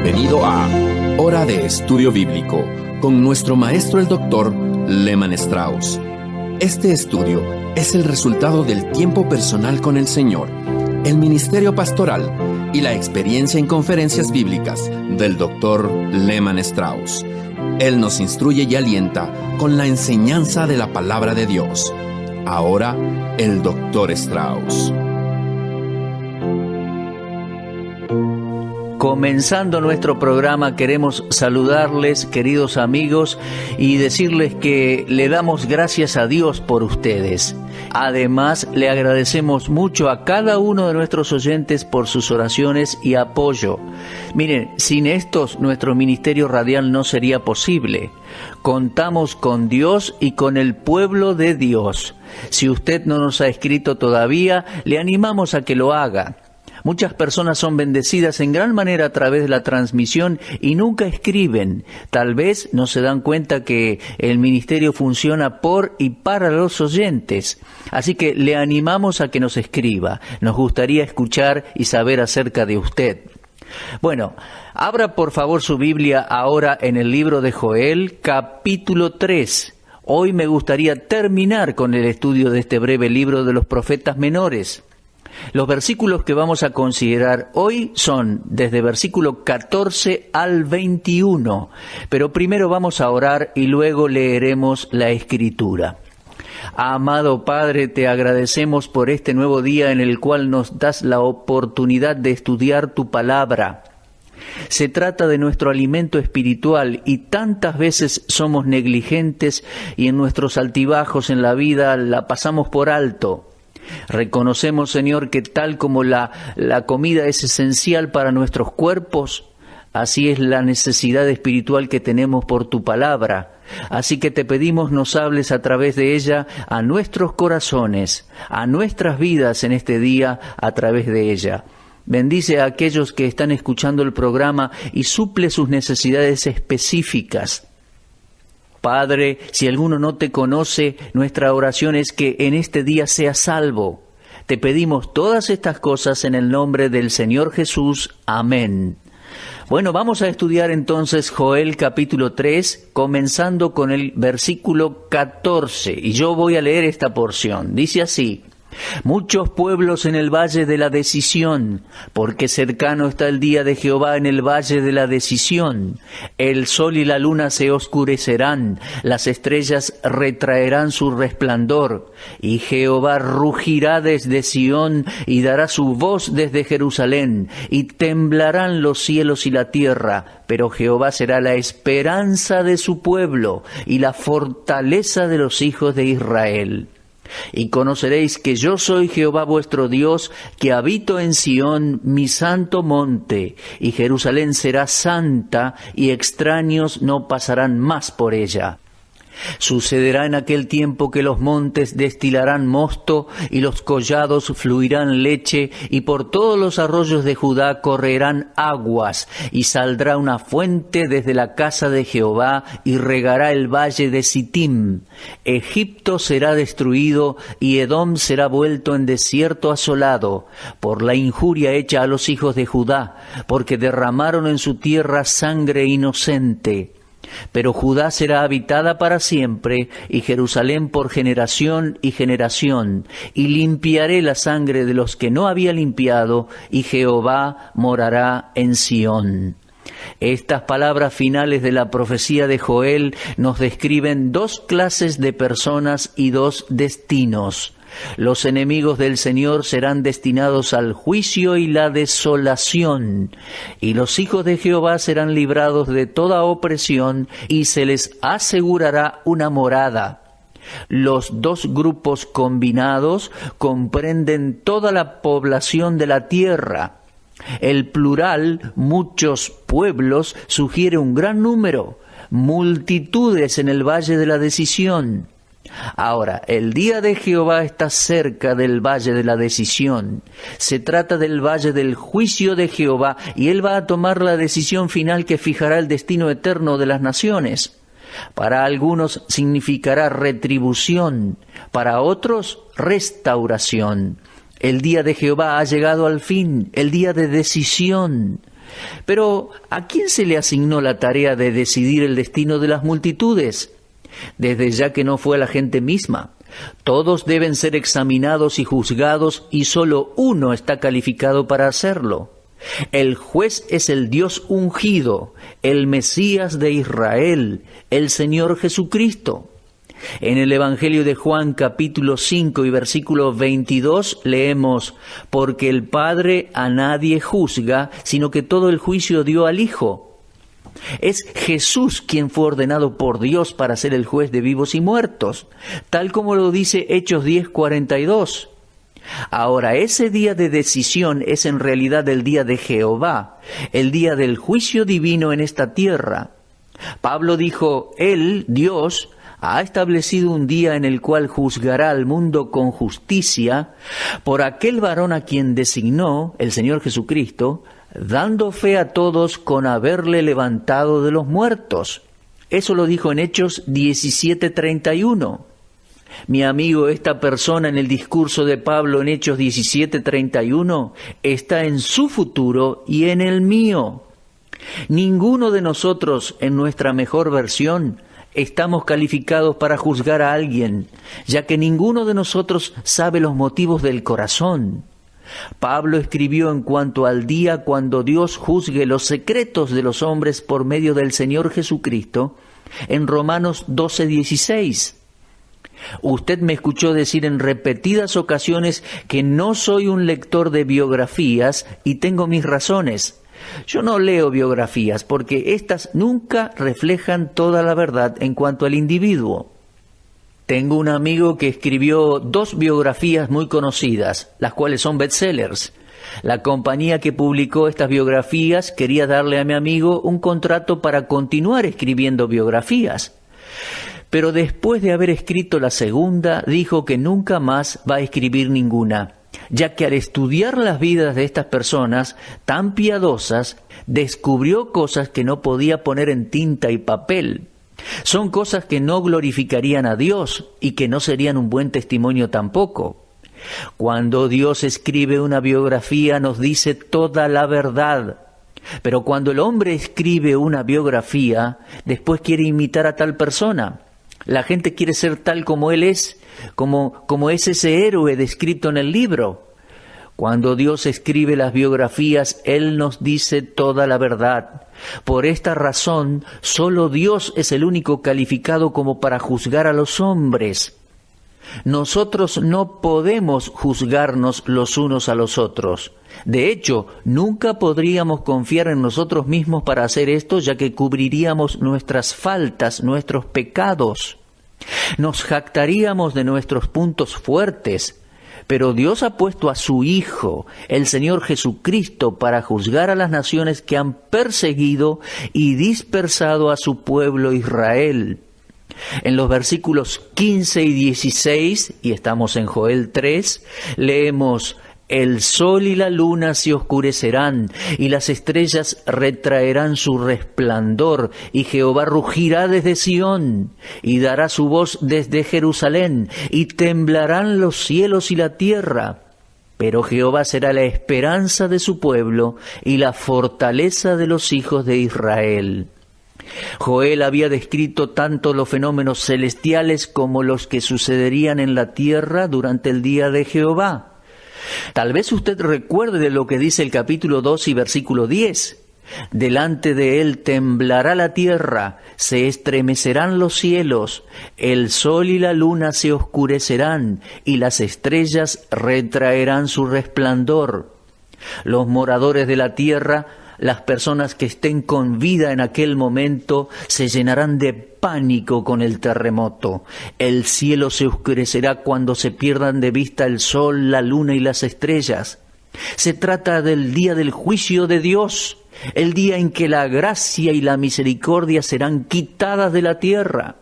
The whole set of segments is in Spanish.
Bienvenido a Hora de Estudio Bíblico con nuestro maestro el Dr. Lehman Strauss. Este estudio es el resultado del tiempo personal con el Señor, el ministerio pastoral y la experiencia en conferencias bíblicas del Dr. Lehman Strauss. Él nos instruye y alienta con la enseñanza de la palabra de Dios. Ahora, el Dr. Strauss. Comenzando nuestro programa, queremos saludarles, queridos amigos, y decirles que le damos gracias a Dios por ustedes. Además, le agradecemos mucho a cada uno de nuestros oyentes por sus oraciones y apoyo. Miren, sin estos, nuestro ministerio radial no sería posible. Contamos con Dios y con el pueblo de Dios. Si usted no nos ha escrito todavía, le animamos a que lo haga. Muchas personas son bendecidas en gran manera a través de la transmisión y nunca escriben. Tal vez no se dan cuenta que el ministerio funciona por y para los oyentes. Así que le animamos a que nos escriba. Nos gustaría escuchar y saber acerca de usted. Bueno, abra por favor su Biblia ahora en el libro de Joel, capítulo 3. Hoy me gustaría terminar con el estudio de este breve libro de los profetas menores. Los versículos que vamos a considerar hoy son desde versículo 14 al 21, pero primero vamos a orar y luego leeremos la Escritura. Amado Padre, te agradecemos por este nuevo día en el cual nos das la oportunidad de estudiar tu palabra. Se trata de nuestro alimento espiritual y tantas veces somos negligentes y en nuestros altibajos en la vida la pasamos por alto. Reconocemos, Señor, que tal como la comida es esencial para nuestros cuerpos, así es la necesidad espiritual que tenemos por tu palabra. Así que te pedimos nos hables a través de ella a nuestros corazones, a nuestras vidas en este día a través de ella. Bendice a aquellos que están escuchando el programa y suple sus necesidades específicas. Padre, si alguno no te conoce, nuestra oración es que en este día sea salvo. Te pedimos todas estas cosas en el nombre del Señor Jesús. Amén. Bueno, vamos a estudiar entonces Joel capítulo 3, comenzando con el versículo 14. Y yo voy a leer esta porción. Dice así: muchos pueblos en el valle de la decisión, porque cercano está el día de Jehová en el valle de la decisión. El sol y la luna se oscurecerán, las estrellas retraerán su resplandor, y Jehová rugirá desde Sión y dará su voz desde Jerusalén, y temblarán los cielos y la tierra, pero Jehová será la esperanza de su pueblo y la fortaleza de los hijos de Israel. Y conoceréis que yo soy Jehová vuestro Dios, que habito en Sión, mi santo monte, y Jerusalén será santa, y extraños no pasarán más por ella. Sucederá en aquel tiempo que los montes destilarán mosto y los collados fluirán leche y por todos los arroyos de Judá correrán aguas y saldrá una fuente desde la casa de Jehová y regará el valle de Sittim. Egipto será destruido y Edom será vuelto en desierto asolado por la injuria hecha a los hijos de Judá, porque derramaron en su tierra sangre inocente. Pero Judá será habitada para siempre, y Jerusalén por generación y generación, y limpiaré la sangre de los que no había limpiado, y Jehová morará en Sión. Estas palabras finales de la profecía de Joel nos describen dos clases de personas y dos destinos. Los enemigos del Señor serán destinados al juicio y la desolación, y los hijos de Jehová serán librados de toda opresión, y se les asegurará una morada. Los dos grupos combinados comprenden toda la población de la tierra. El plural, muchos pueblos, sugiere un gran número, multitudes en el valle de la decisión. Ahora, el día de Jehová está cerca del valle de la decisión. Se trata del valle del juicio de Jehová, y Él va a tomar la decisión final que fijará el destino eterno de las naciones. Para algunos significará retribución, para otros restauración. El día de Jehová ha llegado al fin, el día de decisión. Pero, ¿a quién se le asignó la tarea de decidir el destino de las multitudes? Desde ya que no fue a la gente misma. Todos deben ser examinados y juzgados, y solo uno está calificado para hacerlo. El juez es el Dios ungido, el Mesías de Israel, el Señor Jesucristo. En el Evangelio de Juan, capítulo 5 y versículo 22, leemos: «Porque el Padre a nadie juzga, sino que todo el juicio dio al Hijo». Es Jesús quien fue ordenado por Dios para ser el juez de vivos y muertos, tal como lo dice Hechos 10:42. Ahora, ese día de decisión es en realidad el día de Jehová, el día del juicio divino en esta tierra. Pablo dijo: Él, Dios, ha establecido un día en el cual juzgará al mundo con justicia por aquel varón a quien designó, el Señor Jesucristo, dando fe a todos con haberle levantado de los muertos. Eso lo dijo en Hechos 17:31. Mi amigo, esta persona en el discurso de Pablo en Hechos 17:31 está en su futuro y en el mío. Ninguno de nosotros, en nuestra mejor versión, estamos calificados para juzgar a alguien, ya que ninguno de nosotros sabe los motivos del corazón. Pablo escribió en cuanto al día cuando Dios juzgue los secretos de los hombres por medio del Señor Jesucristo, en Romanos 12:16. Usted me escuchó decir en repetidas ocasiones que no soy un lector de biografías y tengo mis razones. Yo no leo biografías porque éstas nunca reflejan toda la verdad en cuanto al individuo. Tengo un amigo que escribió 2 biografías muy conocidas, las cuales son bestsellers. La compañía que publicó estas biografías quería darle a mi amigo un contrato para continuar escribiendo biografías. Pero después de haber escrito la segunda, dijo que nunca más va a escribir ninguna, ya que al estudiar las vidas de estas personas tan piadosas, descubrió cosas que no podía poner en tinta y papel. Son cosas que no glorificarían a Dios y que no serían un buen testimonio tampoco. Cuando Dios escribe una biografía nos dice toda la verdad. Pero cuando el hombre escribe una biografía, después quiere imitar a tal persona. La gente quiere ser tal como él es, como es ese héroe descrito en el libro. Cuando Dios escribe las biografías, Él nos dice toda la verdad. Por esta razón, solo Dios es el único calificado como para juzgar a los hombres. Nosotros no podemos juzgarnos los unos a los otros. De hecho, nunca podríamos confiar en nosotros mismos para hacer esto, ya que cubriríamos nuestras faltas, nuestros pecados. Nos jactaríamos de nuestros puntos fuertes. Pero Dios ha puesto a su Hijo, el Señor Jesucristo, para juzgar a las naciones que han perseguido y dispersado a su pueblo Israel. En los versículos 15 y 16, y estamos en Joel 3, leemos: «El sol y la luna se oscurecerán, y las estrellas retraerán su resplandor, y Jehová rugirá desde Sión, y dará su voz desde Jerusalén, y temblarán los cielos y la tierra. Pero Jehová será la esperanza de su pueblo, y la fortaleza de los hijos de Israel». Joel había descrito tanto los fenómenos celestiales como los que sucederían en la tierra durante el día de Jehová. Tal vez usted recuerde de lo que dice el capítulo 2 y versículo 10. Delante de él temblará la tierra, se estremecerán los cielos, el sol y la luna se oscurecerán, y las estrellas retraerán su resplandor. Los moradores de la tierra, las personas que estén con vida en aquel momento, se llenarán de pánico con el terremoto. El cielo se oscurecerá cuando se pierdan de vista el sol, la luna y las estrellas. Se trata del día del juicio de Dios, el día en que la gracia y la misericordia serán quitadas de la tierra.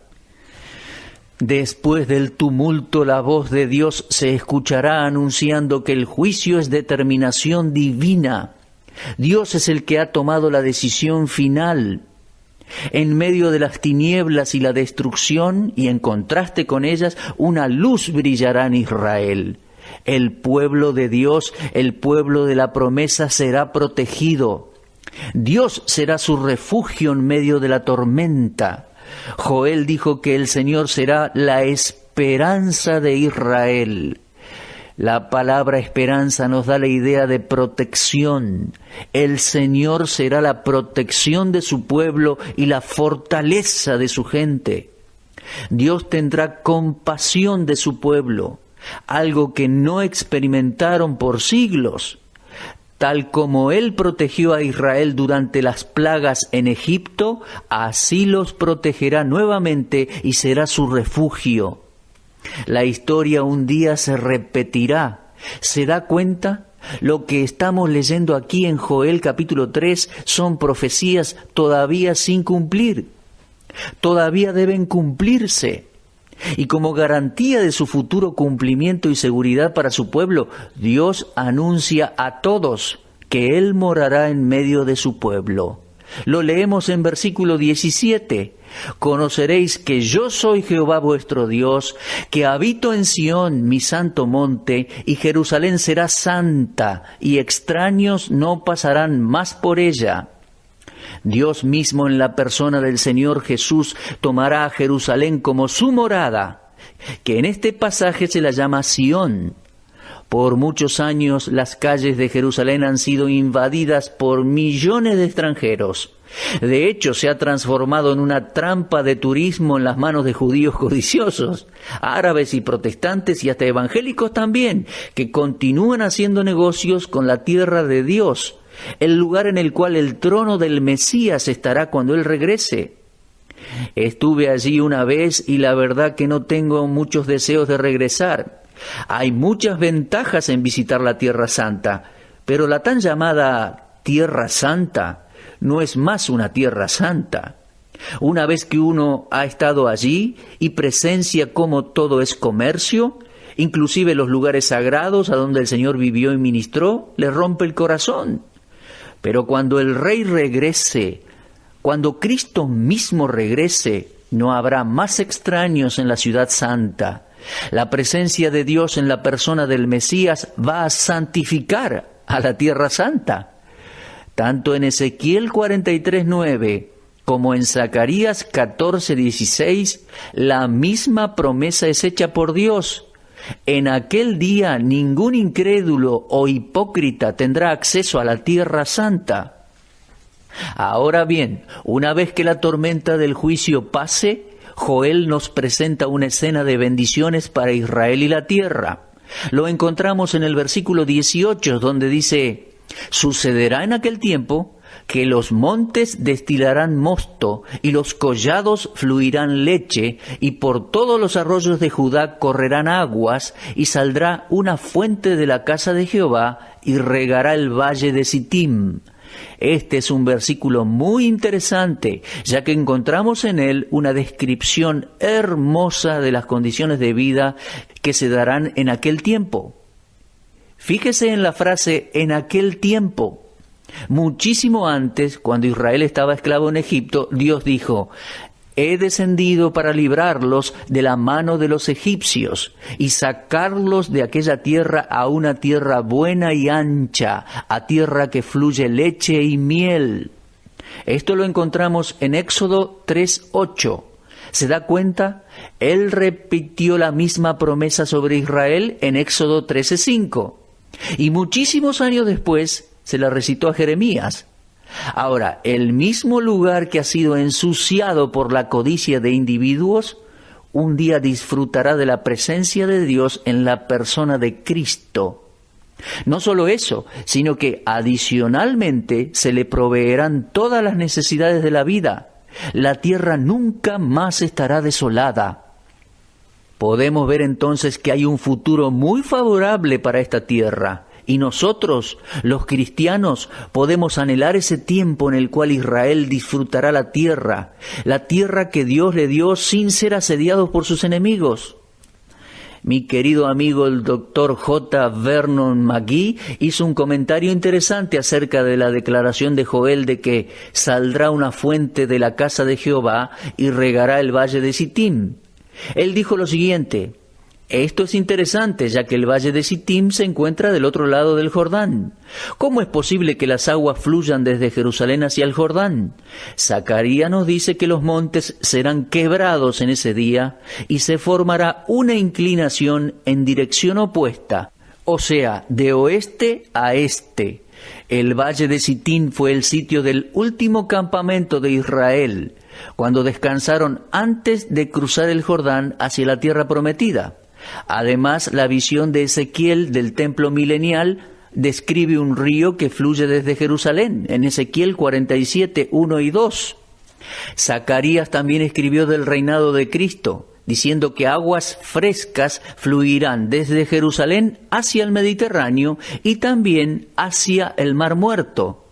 Después del tumulto, la voz de Dios se escuchará anunciando que el juicio es determinación divina. Dios es el que ha tomado la decisión final. En medio de las tinieblas y la destrucción, y en contraste con ellas, una luz brillará en Israel. El pueblo de Dios, el pueblo de la promesa, será protegido. Dios será su refugio en medio de la tormenta. Joel dijo que el Señor será la esperanza de Israel. La palabra esperanza nos da la idea de protección. El Señor será la protección de su pueblo y la fortaleza de su gente. Dios tendrá compasión de su pueblo, algo que no experimentaron por siglos. Tal como Él protegió a Israel durante las plagas en Egipto, así los protegerá nuevamente y será su refugio. La historia un día se repetirá. ¿Se da cuenta? Lo que estamos leyendo aquí en Joel capítulo 3 son profecías todavía sin cumplir. Todavía deben cumplirse. Y como garantía de su futuro cumplimiento y seguridad para su pueblo, Dios anuncia a todos que Él morará en medio de su pueblo. Lo leemos en versículo 17. Conoceréis que yo soy Jehová vuestro Dios, que habito en Sión, mi santo monte, y Jerusalén será santa, y extraños no pasarán más por ella. Dios mismo en la persona del Señor Jesús tomará a Jerusalén como su morada, que en este pasaje se la llama Sión. Por muchos años las calles de Jerusalén han sido invadidas por millones de extranjeros. De hecho, se ha transformado en una trampa de turismo en las manos de judíos codiciosos, árabes y protestantes y hasta evangélicos también, que continúan haciendo negocios con la tierra de Dios, el lugar en el cual el trono del Mesías estará cuando Él regrese. Estuve allí una vez y la verdad que no tengo muchos deseos de regresar. Hay muchas ventajas en visitar la Tierra Santa, pero la tan llamada Tierra Santa no es más una Tierra Santa. Una vez que uno ha estado allí y presencia cómo todo es comercio, inclusive los lugares sagrados a donde el Señor vivió y ministró, le rompe el corazón. Pero cuando el Rey regrese, cuando Cristo mismo regrese, no habrá más extraños en la ciudad santa. La presencia de Dios en la persona del Mesías va a santificar a la tierra santa. Tanto en Ezequiel 43:9 como en Zacarías 14:16, la misma promesa es hecha por Dios. En aquel día ningún incrédulo o hipócrita tendrá acceso a la tierra santa. Ahora bien, una vez que la tormenta del juicio pase, Joel nos presenta una escena de bendiciones para Israel y la tierra. Lo encontramos en el versículo 18, donde dice: sucederá en aquel tiempo que los montes destilarán mosto y los collados fluirán leche, y por todos los arroyos de Judá correrán aguas, y saldrá una fuente de la casa de Jehová y regará el valle de Sittim. Este es un versículo muy interesante, ya que encontramos en él una descripción hermosa de las condiciones de vida que se darán en aquel tiempo. Fíjese en la frase "en aquel tiempo". Muchísimo antes, cuando Israel estaba esclavo en Egipto, Dios dijo: he descendido para librarlos de la mano de los egipcios y sacarlos de aquella tierra a una tierra buena y ancha, a tierra que fluye leche y miel. Esto lo encontramos en Éxodo 3:8. ¿Se da cuenta? Él repitió la misma promesa sobre Israel en Éxodo 13:5. Y muchísimos años después se la recitó a Jeremías. Ahora, el mismo lugar que ha sido ensuciado por la codicia de individuos, un día disfrutará de la presencia de Dios en la persona de Cristo. No solo eso, sino que adicionalmente se le proveerán todas las necesidades de la vida. La tierra nunca más estará desolada. Podemos ver entonces que hay un futuro muy favorable para esta tierra. Y nosotros, los cristianos, podemos anhelar ese tiempo en el cual Israel disfrutará la tierra que Dios le dio sin ser asediados por sus enemigos. Mi querido amigo el Dr. J. Vernon McGee hizo un comentario interesante acerca de la declaración de Joel de que saldrá una fuente de la casa de Jehová y regará el valle de Sittim. Él dijo lo siguiente: Esto es interesante, ya que el valle de Sittim se encuentra del otro lado del Jordán. ¿Cómo es posible que las aguas fluyan desde Jerusalén hacia el Jordán? Zacarías nos dice que los montes serán quebrados en ese día y se formará una inclinación en dirección opuesta, o sea, de oeste a este. El valle de Sittim fue el sitio del último campamento de Israel, cuando descansaron antes de cruzar el Jordán hacia la tierra prometida. Además, la visión de Ezequiel del templo milenial describe un río que fluye desde Jerusalén, en Ezequiel 47, 1 y 2. Zacarías también escribió del reinado de Cristo, diciendo que aguas frescas fluirán desde Jerusalén hacia el Mediterráneo y también hacia el Mar Muerto.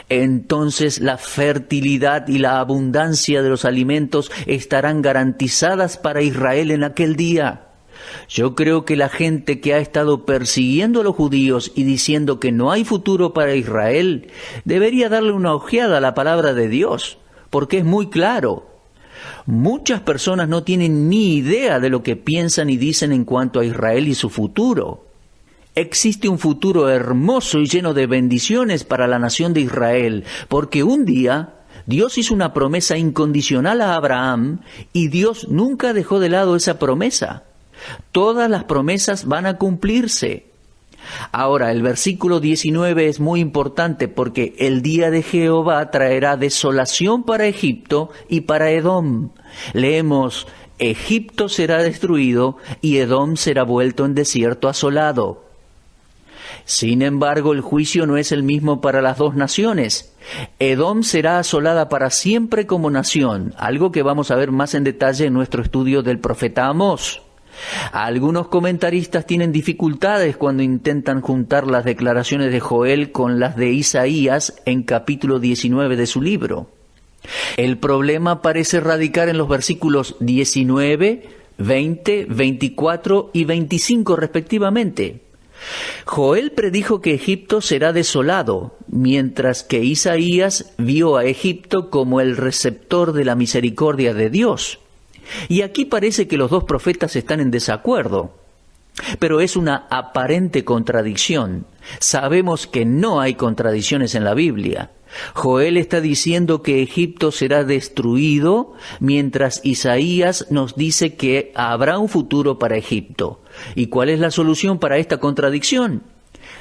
Entonces la fertilidad y la abundancia de los alimentos estarán garantizadas para Israel en aquel día. Yo creo que la gente que ha estado persiguiendo a los judíos y diciendo que no hay futuro para Israel, debería darle una ojeada a la palabra de Dios, porque es muy claro. Muchas personas no tienen ni idea de lo que piensan y dicen en cuanto a Israel y su futuro. Existe un futuro hermoso y lleno de bendiciones para la nación de Israel, porque un día Dios hizo una promesa incondicional a Abraham y Dios nunca dejó de lado esa promesa. Todas las promesas van a cumplirse. Ahora, el versículo 19 es muy importante porque el día de Jehová traerá desolación para Egipto y para Edom. Leemos, Egipto será destruido y Edom será vuelto en desierto asolado. Sin embargo, el juicio no es el mismo para las dos naciones. Edom será asolada para siempre como nación, algo que vamos a ver más en detalle en nuestro estudio del profeta Amós. Algunos comentaristas tienen dificultades cuando intentan juntar las declaraciones de Joel con las de Isaías en capítulo 19 de su libro. El problema parece radicar en los versículos 19, 20, 24 y 25 respectivamente. Joel predijo que Egipto será desolado, mientras que Isaías vio a Egipto como el receptor de la misericordia de Dios. Y aquí parece que los dos profetas están en desacuerdo, pero es una aparente contradicción. Sabemos que no hay contradicciones en la Biblia. Joel está diciendo que Egipto será destruido, mientras Isaías nos dice que habrá un futuro para Egipto. ¿Y cuál es la solución para esta contradicción?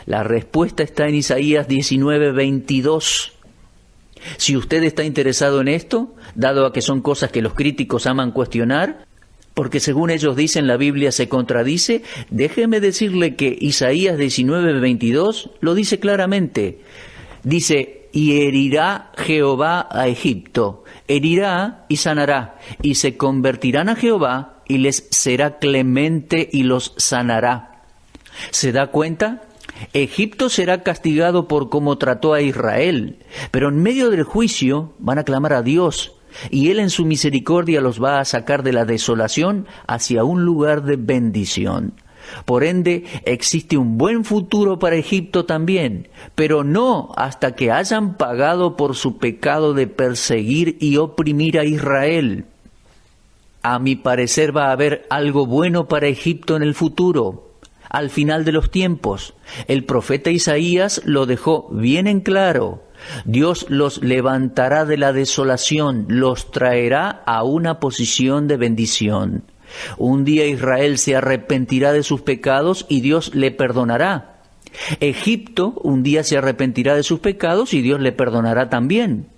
La respuesta está en Isaías 19, 22. Si usted está interesado en esto, dado a que son cosas que los críticos aman cuestionar, porque según ellos dicen la Biblia se contradice, déjeme decirle que Isaías 19:22 lo dice claramente. Dice, y herirá Jehová a Egipto, herirá y sanará, y se convertirán a Jehová, y les será clemente y los sanará. ¿Se da cuenta? Egipto será castigado por cómo trató a Israel, pero en medio del juicio van a clamar a Dios, y Él en su misericordia los va a sacar de la desolación hacia un lugar de bendición. Por ende, existe un buen futuro para Egipto también, pero no hasta que hayan pagado por su pecado de perseguir y oprimir a Israel. A mi parecer va a haber algo bueno para Egipto en el futuro. Al final de los tiempos, el profeta Isaías lo dejó bien en claro. Dios los levantará de la desolación, los traerá a una posición de bendición. Un día Israel se arrepentirá de sus pecados y Dios le perdonará. Egipto un día se arrepentirá de sus pecados y Dios le perdonará también.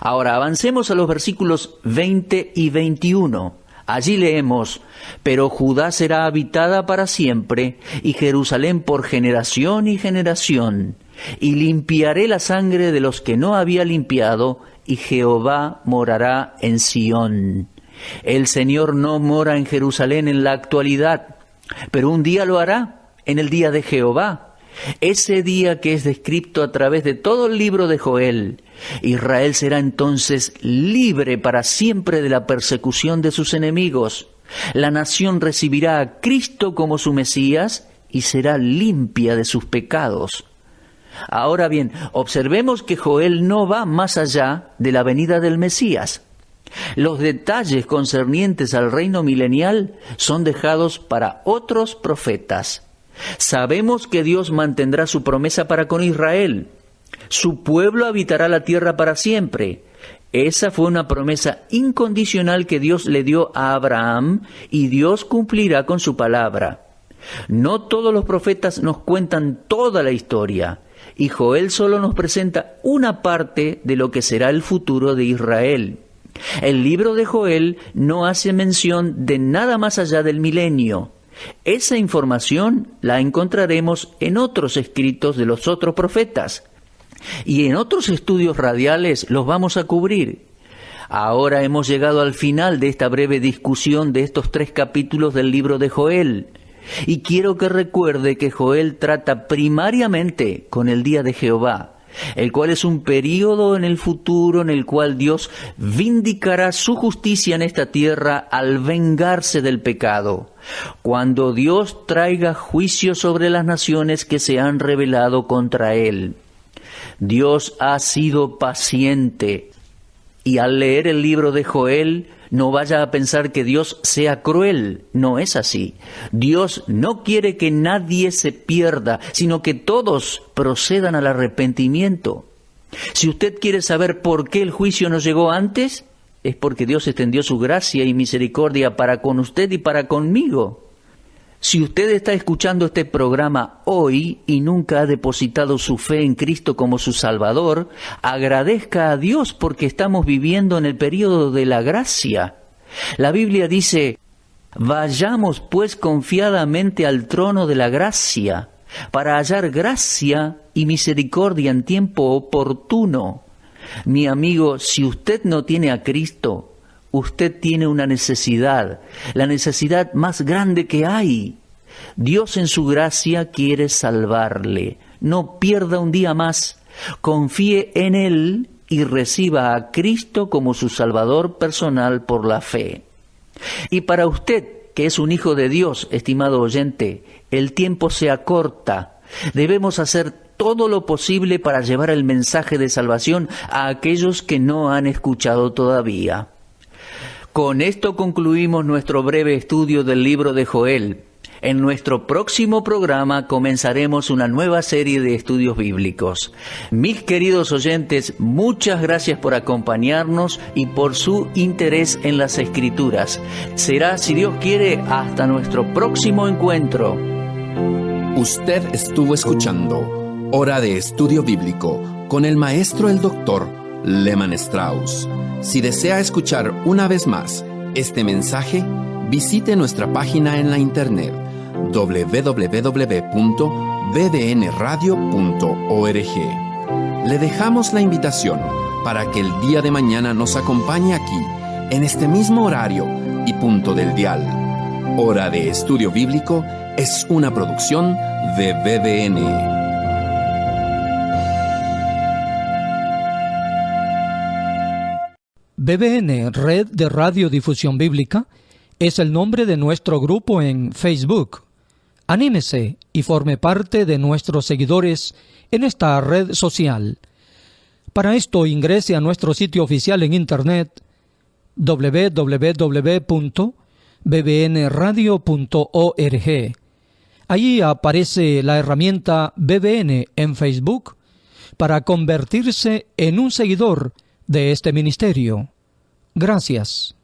Ahora avancemos a los versículos 20 y 21. Allí leemos, pero Judá será habitada para siempre, y Jerusalén por generación y generación. Y limpiaré la sangre de los que no había limpiado, y Jehová morará en Sión. El Señor no mora en Jerusalén en la actualidad, pero un día lo hará, en el día de Jehová. Ese día que es descrito a través de todo el libro de Joel. Israel será entonces libre para siempre de la persecución de sus enemigos. La nación recibirá a Cristo como su Mesías y será limpia de sus pecados. Ahora bien, observemos que Joel no va más allá de la venida del Mesías. Los detalles concernientes al reino milenial son dejados para otros profetas. Sabemos que Dios mantendrá su promesa para con Israel. Su pueblo habitará la tierra para siempre. Esa fue una promesa incondicional que Dios le dio a Abraham, y Dios cumplirá con su palabra. No todos los profetas nos cuentan toda la historia, y Joel solo nos presenta una parte de lo que será el futuro de Israel. El libro de Joel no hace mención de nada más allá del milenio. Esa información la encontraremos en otros escritos de los otros profetas, y en otros estudios radiales los vamos a cubrir. Ahora hemos llegado al final de esta breve discusión de estos 3 capítulos del libro de Joel, y quiero que recuerde que Joel trata primariamente con el día de Jehová, el cual es un período en el futuro en el cual Dios vindicará su justicia en esta tierra al vengarse del pecado, cuando Dios traiga juicio sobre las naciones que se han rebelado contra Él. Dios ha sido paciente, y al leer el libro de Joel, no vaya a pensar que Dios sea cruel. No es así. Dios no quiere que nadie se pierda, sino que todos procedan al arrepentimiento. Si usted quiere saber por qué el juicio no llegó antes, es porque Dios extendió su gracia y misericordia para con usted y para conmigo. Si usted está escuchando este programa hoy y nunca ha depositado su fe en Cristo como su Salvador, agradezca a Dios porque estamos viviendo en el período de la gracia. La Biblia dice: vayamos pues confiadamente al trono de la gracia, para hallar gracia y misericordia en tiempo oportuno. Mi amigo, si usted no tiene a Cristo, usted tiene una necesidad, la necesidad más grande que hay. Dios en su gracia quiere salvarle. No pierda un día más. Confíe en Él y reciba a Cristo como su Salvador personal por la fe. Y para usted, que es un hijo de Dios, estimado oyente, el tiempo se acorta. Debemos hacer todo lo posible para llevar el mensaje de salvación a aquellos que no han escuchado todavía. Con esto concluimos nuestro breve estudio del libro de Joel. En nuestro próximo programa comenzaremos una nueva serie de estudios bíblicos. Mis queridos oyentes, muchas gracias por acompañarnos y por su interés en las Escrituras. Será, si Dios quiere, hasta nuestro próximo encuentro. Usted estuvo escuchando Hora de Estudio Bíblico con el maestro el doctor Lehman Strauss. Si desea escuchar una vez más este mensaje, visite nuestra página en la internet www.bbnradio.org. Le dejamos la invitación para que el día de mañana nos acompañe aquí, en este mismo horario y punto del dial. Hora de Estudio Bíblico es una producción de BBN. BBN, Red de Radiodifusión Bíblica, es el nombre de nuestro grupo en Facebook. Anímese y forme parte de nuestros seguidores en esta red social. Para esto ingrese a nuestro sitio oficial en internet www.bbnradio.org. Allí aparece la herramienta BBN en Facebook para convertirse en un seguidor de este ministerio. Gracias.